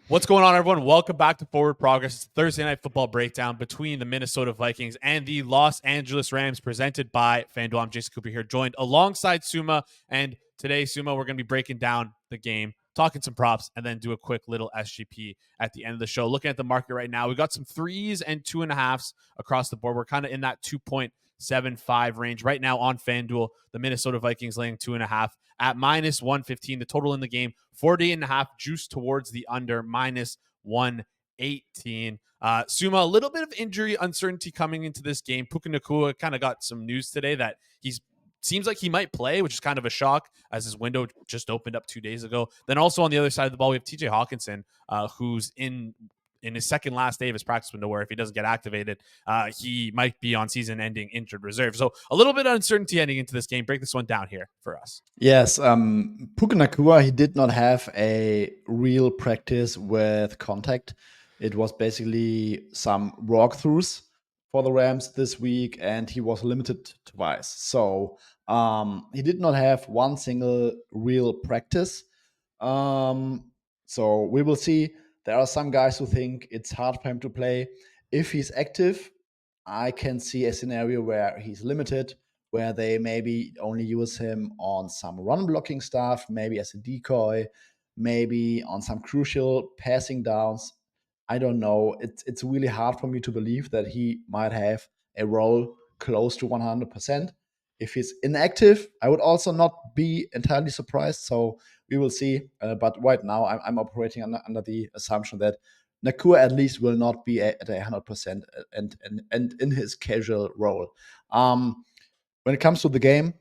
What's going on, everyone? Welcome back to Forward Progress. It's Thursday Night Football breakdown between the Minnesota Vikings and the Los Angeles Rams, presented by Fanduel. I'm Jason Cooper here, joined alongside Suma. And today, Suma, we're going to be breaking down the game, talking some props, and then do a quick little SGP at the end of the show. Looking at the market right now, we got some 3s and 2.5s across the board. We're kind of in that 2.75 range right now on FanDuel. The Minnesota Vikings laying 2.5 at minus 115. The total in the game, 40.5, juice towards the under, minus 118. Suma, a little bit of injury uncertainty coming into this game. Puka Nakua kind of got some news today that seems like he might play, which is kind of a shock as his window just opened up 2 days ago. Then also on the other side of the ball, we have TJ Hockenson, who's in his second last day of his practice window, where if he doesn't get activated, he might be on season-ending injured reserve. So a little bit of uncertainty heading into this game. Break this one down here for us. Yes, Puka Nakua, he did not have a real practice with contact. It was basically some walkthroughs for the Rams this week, and he was limited twice. So he did not have one single real practice. So we will see. There are some guys who think it's hard for him to play. If he's active, I can see a scenario where he's limited, where they maybe only use him on some run blocking stuff, maybe as a decoy, maybe on some crucial passing downs. I don't know. It's really hard for me to believe that he might have a role close to 100%. If he's inactive, I would also not be entirely surprised. So we will see. But right now, I'm operating under the assumption that Nakua at least will not be at 100% and in his casual role. When it comes to the game,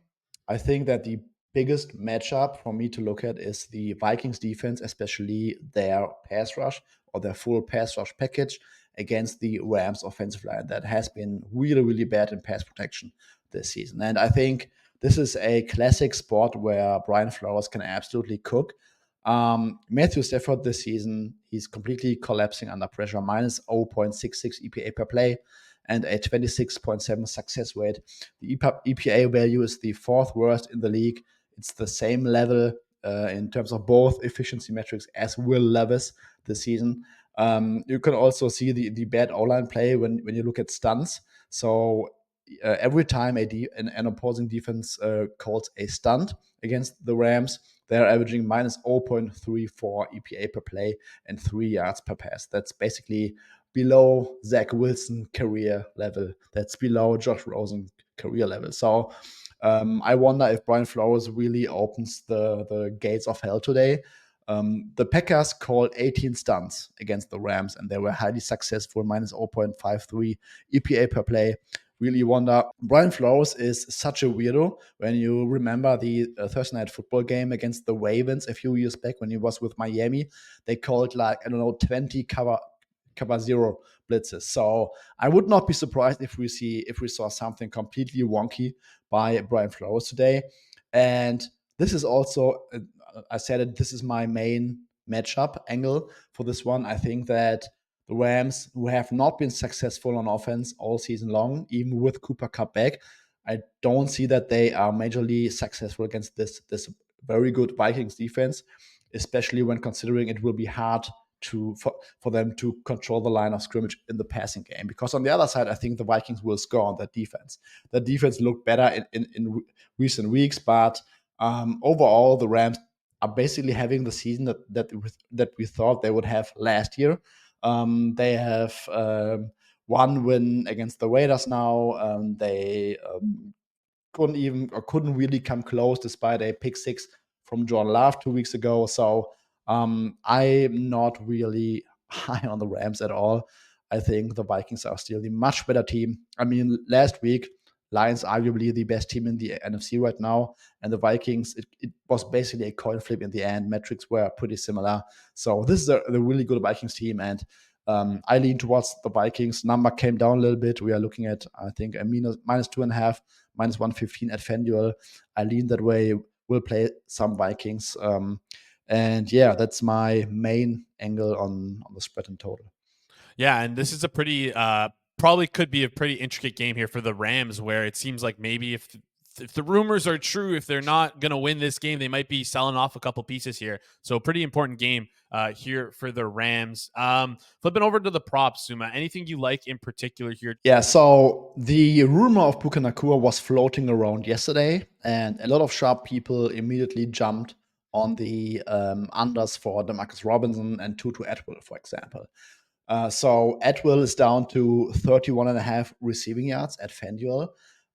I think that the biggest matchup for me to look at is the Vikings defense, especially their pass rush or their full pass rush package against the Rams offensive line that has been really, really bad in pass protection this season. And I think this is a classic spot where Brian Flores can absolutely cook. Matthew Stafford this season, he's completely collapsing under pressure, minus 0.66 EPA per play and a 26.7 success rate. The EPA value is the fourth worst in the league. It's the same level in terms of both efficiency metrics as Will Levis this season. You can also see the bad O-line play when you look at stunts. So every time an opposing defense calls a stunt against the Rams, they're averaging minus 0.34 EPA per play and 3 yards per pass. That's basically below Zach Wilson career level. That's below Josh Rosen career level. So I wonder if Brian Flores really opens the gates of hell today. The Packers called 18 stunts against the Rams, and they were highly successful, minus 0.53 EPA per play. Really wonder. Brian Flores is such a weirdo. When you remember the Thursday Night Football game against the Ravens a few years back when he was with Miami, they called 20 cover zero blitzes. So I would not be surprised if we saw something completely wonky by Brian Flores today. And this is also, I said it, this is my main matchup angle for this one. I think that the Rams, who have not been successful on offense all season long, even with Cooper Kupp back, I don't see that they are majorly successful against this very good Vikings defense, especially when considering it will be hard for them to control the line of scrimmage in the passing game. Because on the other side, I think the Vikings will score on that defense. The defense looked better in recent weeks, but overall, the Rams are basically having the season that we thought they would have last year. They have one win against the Raiders now. They couldn't really come close despite a pick six from John Love 2 weeks ago. So I'm not really high on the Rams at all. I think the Vikings are still the much better team. I mean, last week, Lions arguably the best team in the NFC right now, and the Vikings, it was basically a coin flip in the end. Metrics were pretty similar. So this is a really good Vikings team, and I lean towards the Vikings. Number came down a little bit. We are looking at, I think, a minus 2.5, minus 115 at FanDuel. I lean that way. We'll play some Vikings. And yeah, that's my main angle on the spread and total. Yeah, and this is a pretty probably could be a pretty intricate game here for the Rams, where it seems like maybe if if the rumors are true, if they're not going to win this game, they might be selling off a couple pieces here. So pretty important game here for the Rams. Flipping over to the props, Suma, anything you like in particular here? Yeah, so the rumor of Puka Nakua was floating around yesterday, and a lot of sharp people immediately jumped on the unders for Demarcus Robinson and Tutu Atwell, for example. So Atwell is down to 31.5 receiving yards at Fanduel.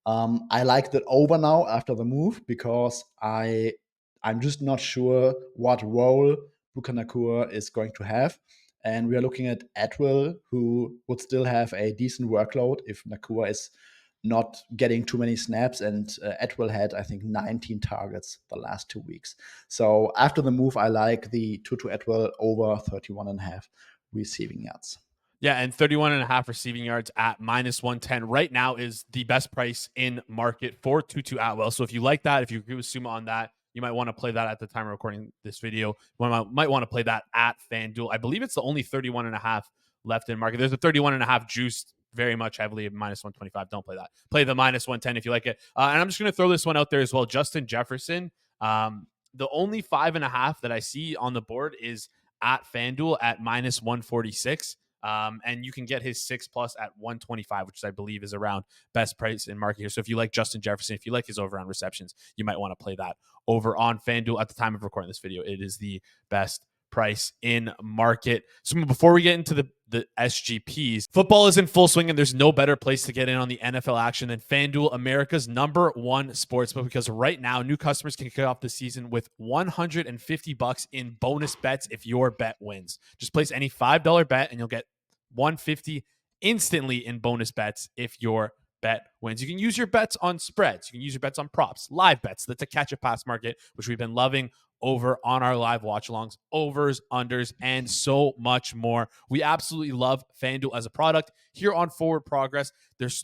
I like the over now after the move because I'm just not sure what role Puka Nakua is going to have. And we are looking at Atwell, who would still have a decent workload if Nakua is not getting too many snaps. And Atwell had, I think, 19 targets the last 2 weeks. So after the move, I like the Tutu Atwell over 31.5 receiving yards. Yeah, and 31.5 receiving yards at -110 right now is the best price in market for Tutu Atwell. So if you like that, if you agree with Suma on that, you might want to play that at the time of recording this video. You might want to play that at FanDuel. I believe it's the only 31.5 left in market. There's a 31.5 juiced very much heavily at -125. Don't play that. Play the -110 if you like it. And I'm just going to throw this one out there as well. Justin Jefferson. The only 5.5 that I see on the board is at FanDuel at -146. And you can get his 6+ at 125, which I believe is around best price in market here. So if you like Justin Jefferson, if you like his over on receptions, you might want to play that over on FanDuel at the time of recording this video. It is the best price in market. So before we get into the SGPs, football is in full swing, and there's no better place to get in on the NFL action than FanDuel, America's #1 sportsbook, because right now new customers can kick off the season with $150 in bonus bets if your bet wins. Just place any $5 bet and you'll get $150 instantly in bonus bets if your bet wins. You can use your bets on spreads. You can use your bets on props, live bets, the to catch a pass market, which we've been loving over on our live watch alongs, overs, unders, and so much more. We absolutely love FanDuel as a product. Here on Forward Progress,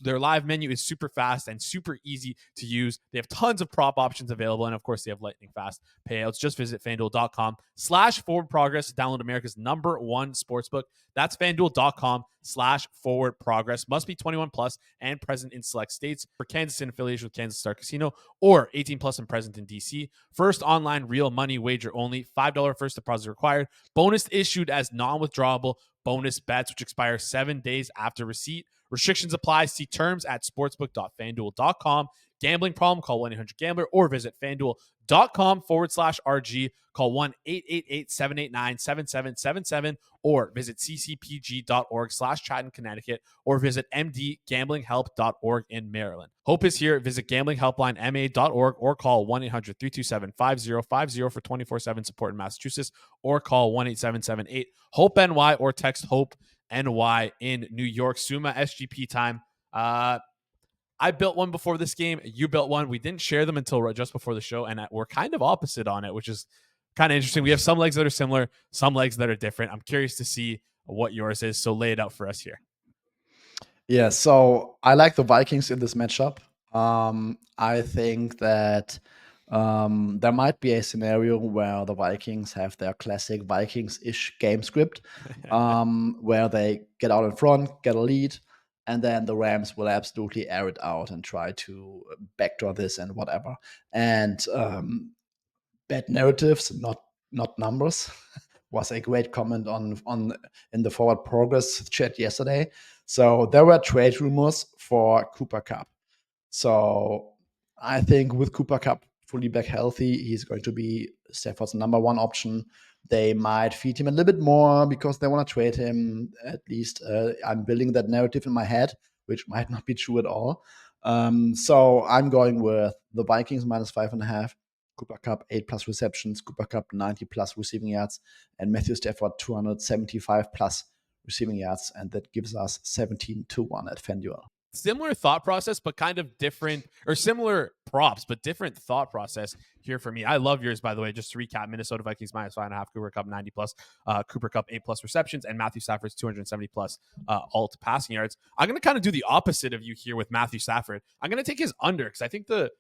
their live menu is super fast and super easy to use. They have tons of prop options available, and of course, they have lightning fast payouts. Just visit FanDuel.com/Forward Progress to download America's #1 sportsbook. That's FanDuel.com/Forward Progress. Must be 21 plus and present in select states. For Kansas in affiliation with Kansas Star Casino, or 18 plus and present in DC. First online real money wager only. $5 first deposit required. Bonus issued as non-withdrawable bonus bets, which expire 7 days after receipt. Restrictions apply. See terms at sportsbook.fanduel.com. Gambling problem? Call 1-800-GAMBLER or visit fanduel.com/RG. Call 1-888-789-7777 or visit ccpg.org/Chatham, Connecticut, or visit mdgamblinghelp.org in Maryland. Hope is here. Visit gamblinghelplinema.org or call 1-800-327-5050 for 24/7 support in Massachusetts, or call 1-877-8-HOPE-NY or text HOPE-NY in New York. Suma, SGP time. I built one before this game. You built one. We didn't share them until just before the show, and we're kind of opposite on it, which is kind of interesting. We have some legs that are similar, some legs that are different. I'm curious to see what yours is, so lay it out for us here. Yeah, so I like the Vikings in this matchup. I think that there might be a scenario where the Vikings have their classic Vikings-ish game script, where they get out in front, get a lead, and then the Rams will absolutely air it out and try to backdoor this and whatever. And bad narratives, not numbers, was a great comment on in the Forward Progress chat yesterday. So there were trade rumors for Cooper Kupp. So I think with Cooper Kupp fully back healthy, he's going to be Stafford's #1 option. They might feed him a little bit more because they want to trade him. At least I'm building that narrative in my head, which might not be true at all. So I'm going with the Vikings -5.5. Cooper Kupp 8+ receptions, Cooper Kupp 90+ receiving yards, and Matthew Stafford 275+ receiving yards, and that gives us 17-1 at FanDuel. Similar thought process, but kind of different, or similar props, but different thought process here for me. I love yours, by the way. Just to recap: Minnesota Vikings -5.5, Cooper Kupp 90+, Cooper Kupp 8+ receptions, and Matthew Stafford's 270+ alt passing yards. I'm going to kind of do the opposite of you here with Matthew Stafford. I'm going to take his under because I think the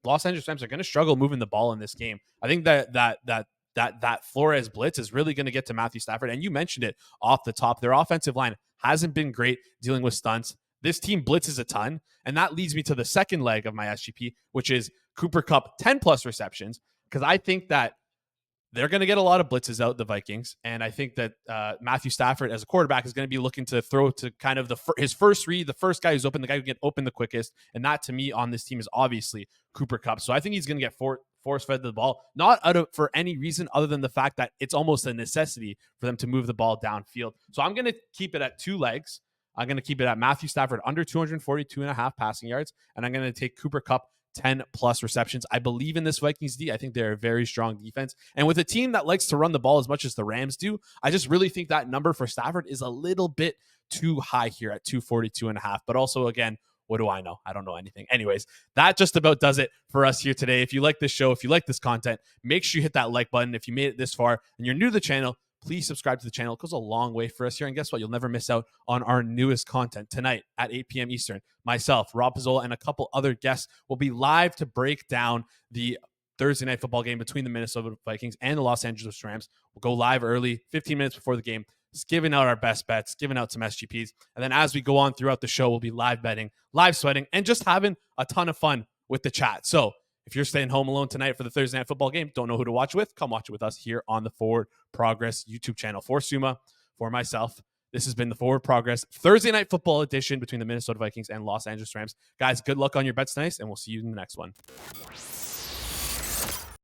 Los Angeles Rams are going to struggle moving the ball in this game. I think that Flores blitz is really going to get to Matthew Stafford. And you mentioned it off the top. Their offensive line hasn't been great dealing with stunts This team blitzes a ton, and that leads me to the second leg of my SGP, which is Cooper Kupp 10 plus receptions, because I think that they're going to get a lot of blitzes out, the Vikings. And I think that Matthew Stafford as a quarterback is going to be looking to throw to kind of his first read, the first guy who's open, the guy who can get open the quickest. And that to me on this team is obviously Cooper Kupp. So I think he's going to get force-fed the ball, not for any reason other than the fact that it's almost a necessity for them to move the ball downfield. So I'm going to keep it at 2 legs. I'm going to keep it at Matthew Stafford under 242.5 passing yards. And I'm going to take Cooper Kupp 10 plus receptions. I believe in this Vikings D. I think they're a very strong defense. And with a team that likes to run the ball as much as the Rams do, I just really think that number for Stafford is a little bit too high here at 242.5. But also, again, what do I know? I don't know anything. Anyways, that just about does it for us here today. If you like this show, if you like this content, make sure you hit that like button. If you made it this far and you're new to the channel, please subscribe to the channel. It goes a long way for us here. And guess what? You'll never miss out on our newest content tonight at 8 p.m. Eastern. Myself, Rob Pizzola, and a couple other guests will be live to break down the Thursday night football game between the Minnesota Vikings and the Los Angeles Rams. We'll go live early, 15 minutes before the game, just giving out our best bets, giving out some SGPs. And then as we go on throughout the show, we'll be live betting, live sweating, and just having a ton of fun with the chat. So if you're staying home alone tonight for the Thursday night football game, don't know who to watch with, come watch it with us here on the Forward Progress YouTube channel. For Suma, for myself, this has been the Forward Progress Thursday night football edition between the Minnesota Vikings and Los Angeles Rams. Guys, good luck on your bets tonight, and we'll see you in the next one.